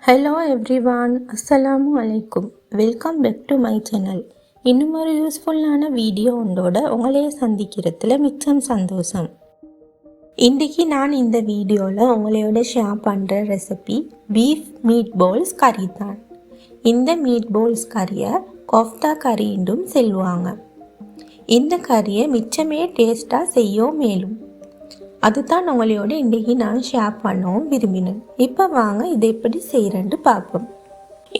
Hello everyone, அஸ்ஸலாமு அலைக்கும். Welcome back to my channel. இன்னும் ஒரு யூஸ்ஃபுல்லான வீடியோ ஒன்றோட உங்களையே சந்திக்கிறதுல மிச்சம் சந்தோஷம். இன்றைக்கி நான் இந்த வீடியோவில் உங்களோட ஷேர் பண்ணுற ரெசிபி பீஃப் மீட் பால்ஸ் கறி தான். இந்த மீட் பால்ஸ் கறியை கோஃப்தா கறி என்றும் சொல்லுவாங்க. இந்த கறியை மிச்சமே டேஸ்ட்டாக செய்ய மேலும். அதுதான் உங்களோட இன்றைக்கி நான் ஷேர் பண்ணவும் விரும்பினேன். இப்போ வாங்க இதை எப்படி செய்கிறேன்ட்டு பார்ப்போம்.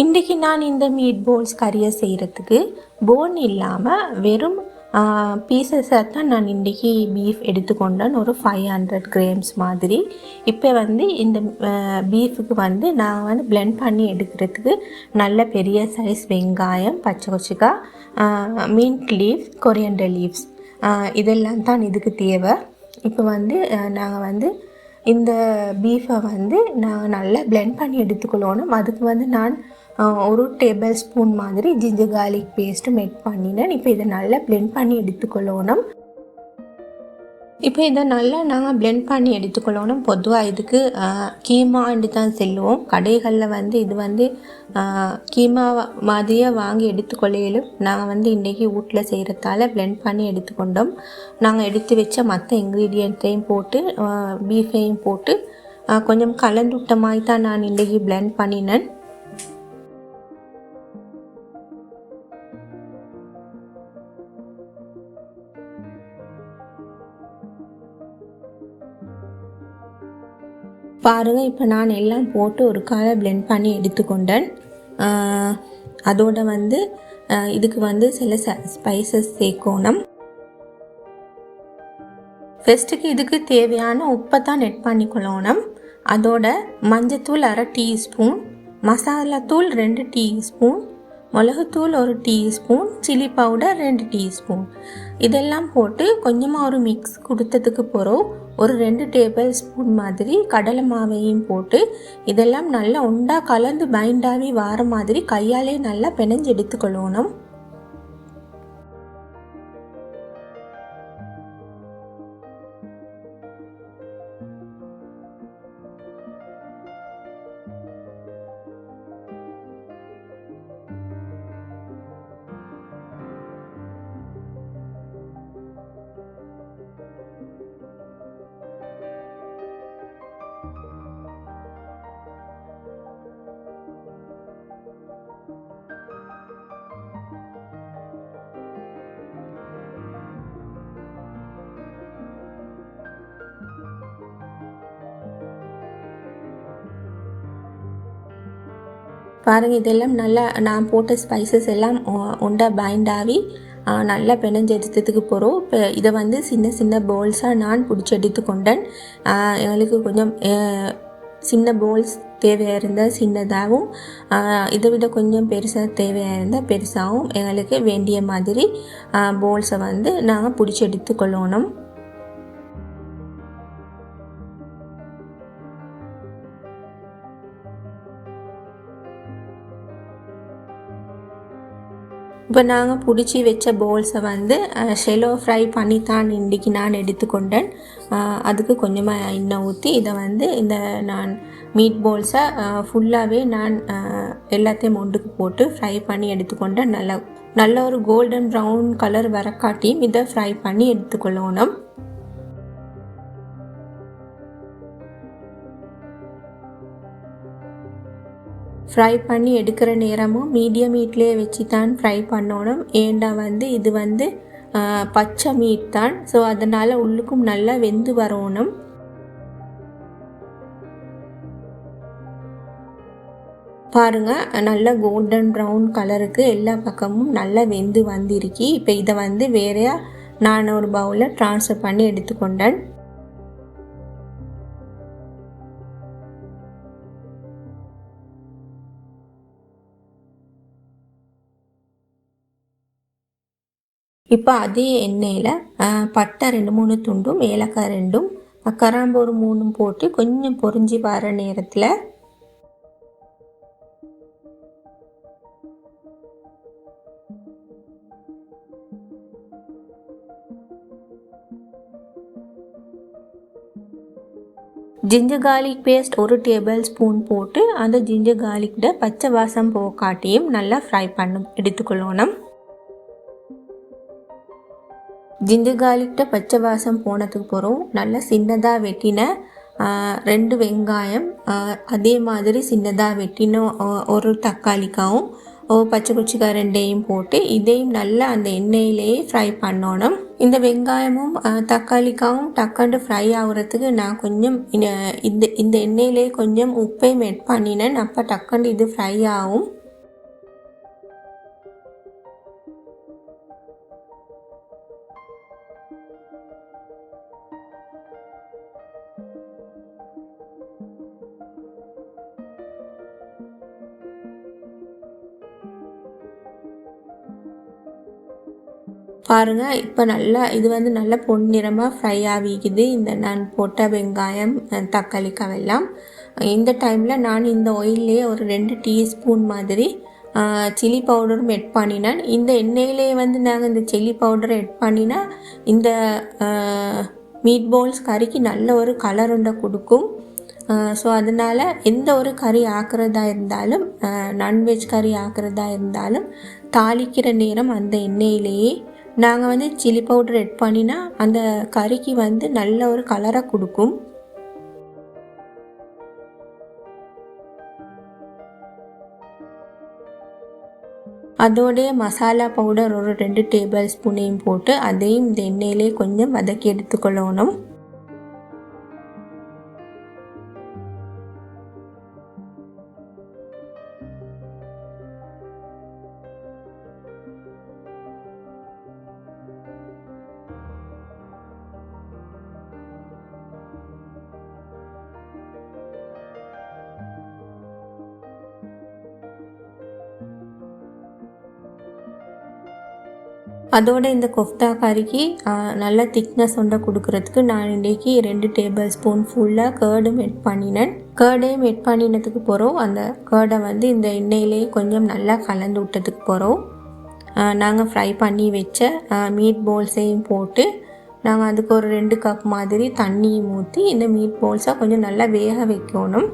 இன்றைக்கி நான் இந்த மீட் பால்ஸ் கறியை செய்கிறதுக்கு போன் இல்லாமல் வெறும் பீசஸாக தான் நான் இன்றைக்கி பீஃப் எடுத்துக்கொண்டேன். ஒரு 500 கிராம்ஸ் மாதிரி. இப்போ இந்த பீஃபுக்கு நான் பிளெண்ட் பண்ணி எடுக்கிறதுக்கு நல்ல பெரிய சைஸ் வெங்காயம், பச்சை கொச்சிக்காய், மின்ட் லீவ்ஸ், கொரியண்டர் லீவ்ஸ் இதெல்லாம் தான் இதுக்கு தேவை. இப்போ நாங்கள் இந்த பீஃபை நான் நல்லா பிளெண்ட் பண்ணி எடுத்துக்கொள்ளணும். அதுக்கு நான் ஒரு டேபிள் ஸ்பூன் மாதிரி ஜிஞ்சர் கார்லிக் பேஸ்ட்டும் மேட் பண்ணினேன். இப்போ இதை நல்லா பிளெண்ட் பண்ணி எடுத்துக்கொள்ளணும். இப்போ இதை நல்லா நாங்கள் பிளெண்ட் பண்ணி எடுத்துக்கொள்ளணும். பொதுவாக இதுக்கு கீமான்னு தான் சொல்லுவோம். கடைகளில் இது கீமா மாதிரியே வாங்கி எடுத்துக்கொள்ளையிலும் நாங்கள் இன்றைக்கி வீட்டில் செய்கிறதால பிளெண்ட் பண்ணி எடுத்துக்கொண்டோம். நாங்கள் எடுத்து வச்ச மற்ற இன்க்ரீடியண்ட்டையும் போட்டு பீஃபையும் போட்டு கொஞ்சம் கலந்து விட்ட மாதிரி தான் நான் இன்றைக்கி பிளெண்ட் பண்ணினேன். பாருங்கள், இப்போ நான் எல்லாம் போட்டு ஒரு காலை பிளெண்ட் பண்ணி எடுத்துக்கொண்டேன். அதோட இதுக்கு சில ஸ்பைசஸ் சேர்க்கணும். ஃபஸ்ட்டுக்கு இதுக்கு தேவையான உப்பை தான் நெட் பண்ணிக்கொள்ளணும். அதோட மஞ்சத்தூள் 1/2 டீஸ்பூன், மசாலாத்தூள் 2 டீஸ்பூன், மிளகுத்தூள் 1 டீஸ்பூன், சில்லி பவுடர் 2 டீஸ்பூன் இதெல்லாம் போட்டு கொஞ்சமாக ஒரு மிக்ஸ் கொடுத்ததுக்கு பிறகு ஒரு 2 டேபிள் ஸ்பூன் மாதிரி கடலை மாவையும் போட்டு இதெல்லாம் நல்லா உண்டா கலந்து பைண்டாகி வார மாதிரி கையாலே நல்லா பிணைஞ்சு எடுத்துக்கொள்ளணும். பாருங்கள், இதெல்லாம் நல்லா நான் போட்ட ஸ்பைசஸ் எல்லாம் உண்டா பைண்டாகி நல்லா பிணைஞ்சு எடுத்ததுக்கு போகிறோம். இப்போ இதை சின்ன சின்ன பவுல்ஸாக நான் பிடிச்சி எடுத்துக்கொண்டேன். எங்களுக்கு கொஞ்சம் சின்ன பவுல்ஸ் தேவையாக இருந்தால் சின்னதாகவும், இதை விட கொஞ்சம் பெருசாக தேவையாக இருந்தால் பெருசாகவும் எங்களுக்கு வேண்டிய மாதிரி பவுல்ஸை நாங்கள் பிடிச்சி எடுத்துக்கொள்ளணும். இப்போ நாங்கள் பிடிச்சி வச்ச பவுல்ஸை ஷெலோ ஃப்ரை பண்ணி தான் இன்றைக்கி நான் எடுத்துக்கொண்டேன். அதுக்கு கொஞ்சமாக எண்ணெய் ஊற்றி இதை இந்த நான் மீட் பவுல்ஸை ஃபுல்லாகவே நான் எல்லாத்தையும் ஒன்றுக்கு போட்டு ஃப்ரை பண்ணி எடுத்துக்கொண்டேன். நல்ல ஒரு கோல்டன் ப்ரௌன் கலர் வரக்காட்டியும் இதை ஃப்ரை பண்ணி எடுத்துக்கொள்ளணும். ஃப்ரை பண்ணி எடுக்கிற நேரமும் மீடியம் ஹீட்லேயே வச்சு தான் ஃப்ரை பண்ணணும். ஏண்டா இது பச்சை மீட் தான். ஸோ அதனால் உள்ளுக்கும் நல்லா வெந்து வரணும். பாருங்கள், நல்ல கோல்டன் ப்ரௌன் கலருக்கு எல்லா பக்கமும் நல்லா வெந்து வந்திருக்கு. இப்போ இதை வேறையாக நான் ஒரு பவுலில் ட்ரான்ஸ்ஃபர் பண்ணி எடுத்துக்கொண்டேன். இப்போ அதே எண்ணெயில் பட்டை 2-3 துண்டும், ஏலக்காய் 2, கராம்பு ஒரு 3 போட்டு கொஞ்சம் பொரிஞ்சு வர நேரத்தில் ginger garlic paste 1 tablespoon போட்டு அந்த ஜிஞ்சர் கார்லிக்கிட்ட பச்சை வாசம் போக்காட்டியும் நல்லா ஃப்ரை எடுத்துக்கொள்ளணும். ஜிஞ்சர் கார்லிக்கிட்ட பச்சை வாசம் போனதுக்கு பிறகு நல்லா சின்னதாக வெட்டின 2 வெங்காயம், அதே மாதிரி சின்னதாக வெட்டின ஒரு தக்காளிக்காவும் பச்சை குச்சிக்காய் 2ஐயும் போட்டு இதையும் நல்லா அந்த எண்ணெயிலேயே ஃப்ரை பண்ணணும். இந்த வெங்காயமும் தக்காளிக்காவும் டக்குன்னு ஃப்ரை ஆகுறதுக்கு நான் கொஞ்சம் இந்த எண்ணெயிலே கொஞ்சம் உப்பையும் ஆட் பண்ணினேன். அப்போ டக்குன்னு இது ஃப்ரை ஆகும். பாருங்கள், இப்போ நல்லா இது வந்து நல்லா பொன்னிறமாக ஃப்ரை ஆகிக்குது இந்த நான் போட்ட வெங்காயம் தக்காளிக்காவெல்லாம். இந்த டைமில் நான் இந்த ஆயிலே ஒரு 2 டீஸ்பூன் மாதிரி சில்லி பவுடரும் ஆட் பண்ணினேன். இந்த எண்ணெயிலே வந்து நாங்கள் இந்த சில்லி பவுடரை ஆட் பண்ணினா இந்த மீட் பால்ஸ் கறிக்கு நல்ல ஒரு கலர் உண்டை கொடுக்கும். ஸோ அதனால் எந்த ஒரு கறி ஆக்கிறதா இருந்தாலும், நான்வெஜ் கறி ஆக்கிறதா இருந்தாலும் தாளிக்கிற நேரம் அந்த எண்ணெயிலேயே நாங்கள் வந்து சில்லி பவுடர் ஆட் பண்ணினா அந்த கறிக்கு வந்து நல்ல ஒரு கலரை கொடுக்கும். அதோடைய மசாலா பவுடர் ஒரு 2 டேபிள் ஸ்பூனையும் போட்டு அதையும் இந்த எண்ணெயிலே கொஞ்சம் வதக்கி எடுத்துக்கொள்ளணும். அதோட இந்த கொஃப்தா கறிக்கு நல்ல திக்னஸ் ஒன்றை கொடுக்கறதுக்கு நான் இன்றைக்கி 2 டேபிள் ஸ்பூன் ஃபுல்லாக கேர்டும் ஆட் பண்ணினேன். கேர்டையும் ஆட் பண்ணினதுக்கு போகிறோம் அந்த கேர்டை வந்து இந்த எண்ணெயிலேயே கொஞ்சம் நல்லா கலந்து விட்டதுக்கு போகிறோம் நாங்கள் ஃப்ரை பண்ணி வச்ச மீட் பால்ஸையும் போட்டு நாங்கள் அதுக்கு ஒரு 2 கப் மாதிரி தண்ணியும் ஊற்றி இந்த மீட் பால்ஸை கொஞ்சம் நல்லா வேக வைக்கணும்.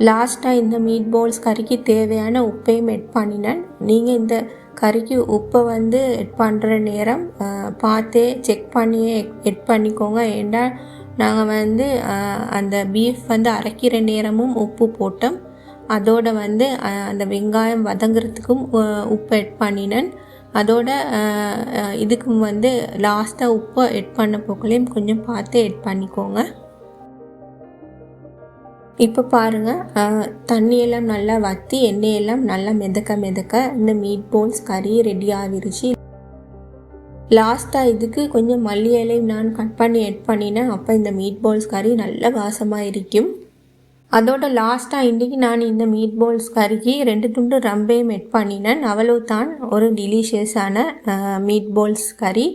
லாஸ்ட்டாக இந்த மீட் பால்ஸ் கறிக்கு தேவையான உப்பையும் ஆட் பண்ணினேன். நீங்கள் இந்த கறிக்கு உப்பை வந்து ஆட் பண்ணுற நேரம் பார்த்தே செக் பண்ணியே ஆட் பண்ணிக்கோங்க. ஏன்னா நாங்கள் வந்து அந்த பீஃப் வந்து அரைக்கிற நேரமும் உப்பு போட்டோம். அதோட வந்து அந்த வெங்காயம் வதங்குறதுக்கும் உப்பு ஆட் பண்ணினேன். அதோட இதுக்கும் வந்து லாஸ்ட்டாக உப்பை ஆட் பண்ண போக்களையும் கொஞ்சம் பார்த்து ஆட் பண்ணிக்கோங்க. இப்போ பாருங்கள், தண்ணியெல்லாம் நல்லா வற்றி எண்ணெயெல்லாம் நல்லா மிதக்க இந்த மீட் பால்ஸ் கறி ரெடி ஆகிருச்சு. லாஸ்ட்டாக இதுக்கு கொஞ்சம் மல்லி இலையும் நான் கட் பண்ணி ஆட் பண்ணினேன். அப்போ இந்த மீட் பால்ஸ் கறி நல்ல வாசமாக இருக்கும். அதோட லாஸ்ட்டாக இன்றைக்கி நான் இந்த மீட் பால்ஸ் கறிக்கு 2 துண்டு ரம்பையும் ஆட் பண்ணினேன். அவ்வளோ தான் ஒரு டெலிஷியஸான மீட் பால்ஸ் கறி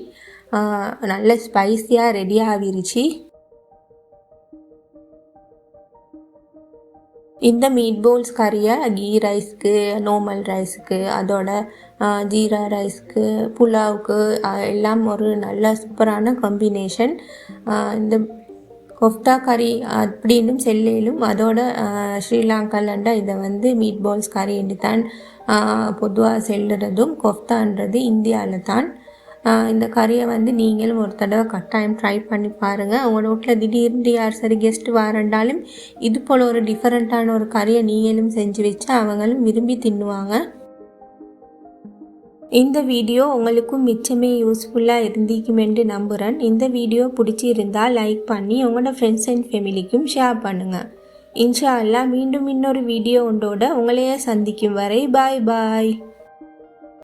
நல்ல ஸ்பைஸியாக ரெடி ஆகிருச்சு. இந்த மீட் பால்ஸ் கறியை கீ ரைஸ்க்கு, நார்மல் ரைஸுக்கு, அதோட ஜீரா ரைஸ்க்கு, புலாவுக்கு எல்லாம் ஒரு நல்ல சூப்பரான காம்பினேஷன். இந்த கொஃப்தா கறி அப்படின்னும் செல்லையிலும் அதோட ஸ்ரீலங்காலண்டா இதை வந்து மீட் பால்ஸ் கறி என்று தான் பொதுவாக செல்லுறதும். கொஃப்தான்றது இந்தியாவில் தான். இந்த கறியை வந்து நீங்களும் ஒரு தடவை கட்டாயம் ட்ரை பண்ணி பாருங்கள். உங்களோட வீட்டில் திடீர்னு யார் சரி கெஸ்ட்டு வரண்டாலும் இது போல் ஒரு டிஃப்ரெண்ட்டான ஒரு கறியை நீங்களும் செஞ்சு வச்சு அவங்களும் விரும்பி தின்னுவாங்க. இந்த வீடியோ உங்களுக்கும் மிச்சமே யூஸ்ஃபுல்லாக இருந்திக்கும் என்று நம்புகிறேன். இந்த வீடியோ பிடிச்சிருந்தால் லைக் பண்ணி உங்களோட ஃப்ரெண்ட்ஸ் அண்ட் ஃபேமிலிக்கும் ஷேர் பண்ணுங்கள். இன்ஷா அல்லாஹ் மீண்டும் இன்னொரு வீடியோ ஒன்றோட உங்களையே சந்திக்கும் வரை பாய் பாய்.